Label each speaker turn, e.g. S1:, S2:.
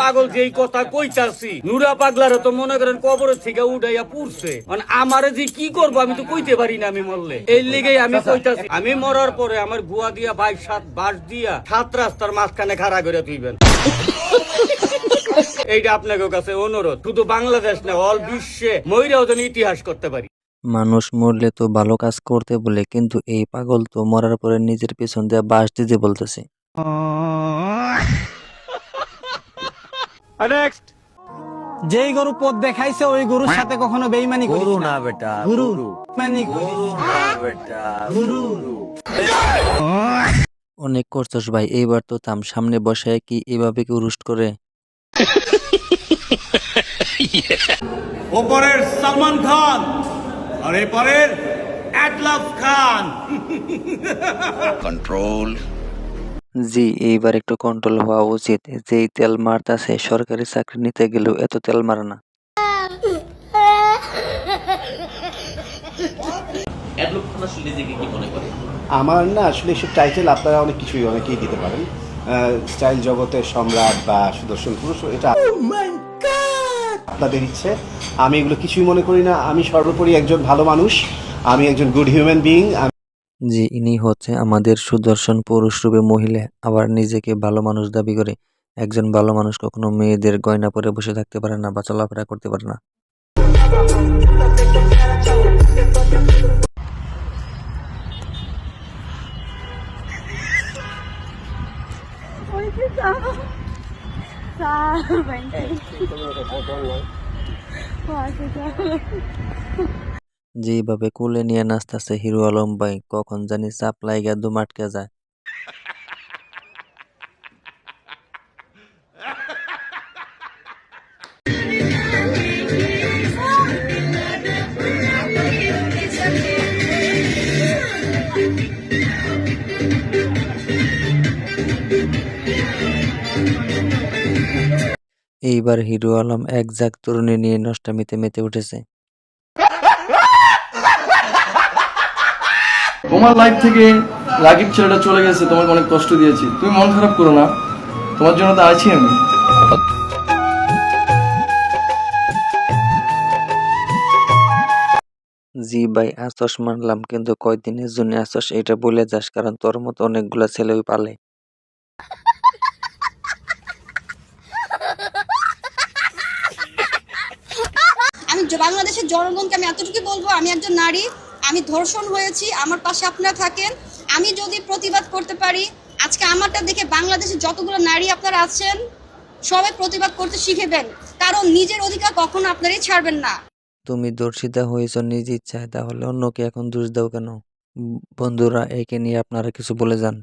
S1: পাগল যে এই কথা কইতাছি, নুরা পাগলারে তো মনে করেন কবরের থেকে উঠাইয়া পুড়ছে। মানে আমারে যে কি করবো আমি তো কইতে পারি না আমি মরলে। এই লিগেই আমি কইতাছি, আমি মরার পরে আমার গুয়া দিয়া 22-7 বাঁশ দিয়া 7 রাস্তার মাঝখানে খাড়া করে তুইবেন। এইটা আপনাদের কাছে অনুরোধ, শুধু বাংলাদেশ না, অল বিশ্বে মইরাও যেন ইতিহাস করতে পারি।
S2: মানুষ মরলে তো ভালো কাজ করতে বলে, কিন্তু এই পাগল তো মরার পরে নিজের পিছন দিয়ে বাঁশ দিতে বলতেছে।
S3: যেই গরু পথ দেখাইছে ওই গরুর সাথে কখনো বেইমানি করিস না
S2: বেটা,
S3: গুরু বেইমানি
S2: অনেক করছস ভাই, এইবার তো থাম। সামনে বসায় কি এভাবে কেউ রুস্ট করে?
S1: ওপরের সালমান খান আর এপারের অ্যাটলাস খান।
S2: জি, এইবার একটু কন্ট্রোল হওয়া উচিত। যেই তেল মারতাছে, সরকারি চাকরি নিতে গেলেও এত তেল মারে না।
S4: আমার না আসলে এসব টাইটেল আপনারা অনেকেই দিতে পারেন, স্টাইল জগতের সম্রাট বা সুদর্শন পুরুষ, এটা আপনাদের ইচ্ছে। আমি এগুলো কিছুই মনে করি না। আমি সর্বোপরি একজন ভালো মানুষ, আমি একজন গুড হিউম্যান বিইং।
S2: জি, ইনি হচ্ছে আমাদের সুদর্শন পুরুষ রূপে মহিলা, আবার নিজেকে ভালো মানুষ দাবি করে। একজন ভালো মানুষ কখনো মেয়েদের গয়না পরে বসে থাকতে পারে না বা চলাফেরা করতে পারে না। যেভাবে কোলে নিয়ে নাচতেছে হিরো আলম ভাই, কখন জানি চাপ লাইগা দুম আটকে যায়। এইবার হিরো আলম এক ঝাঁক তরুণী নিয়ে নষ্টামিতে মেতে উঠেছে।
S5: তোমার লাইফ থেকে রাগিব ছেলেটা চলে গেছে, তোমাকে অনেক কষ্ট দিয়েছি, তুমি মন খারাপ করো না, তোমার জন্য তো আছি আমি।
S2: জি ভাই, আসস মানলাম, কিন্তু কয়দিনের জন্য আসস এটা বলে যাস, কারণ তোর মতো অনেকগুলা ছেলেই পালে।
S6: আমি বাংলাদেশের জনগণকে আমি এতটুকু বলবো, আমি একজন নারী, আমি ধর্ষণ হয়েছি, আমার পাশে আপনারা থাকেন। আমি যদি প্রতিবাদ করতে পারি, আজকে আমারটা দেখে বাংলাদেশের যতগুলো নারী আপনারা আছেন সবাই প্রতিবাদ করতে শিখেবেন, কারণ নিজের অধিকার কখনো আপনারাই ছাড়বেন না।
S2: তুমি দর্শিতা হয়েছ নিজ ইচ্ছায়, তাহলে অন্যকে এখন দোষ দাও কেন? বন্ধুরা, একে নিয়ে আপনারা কিছু বলে যান।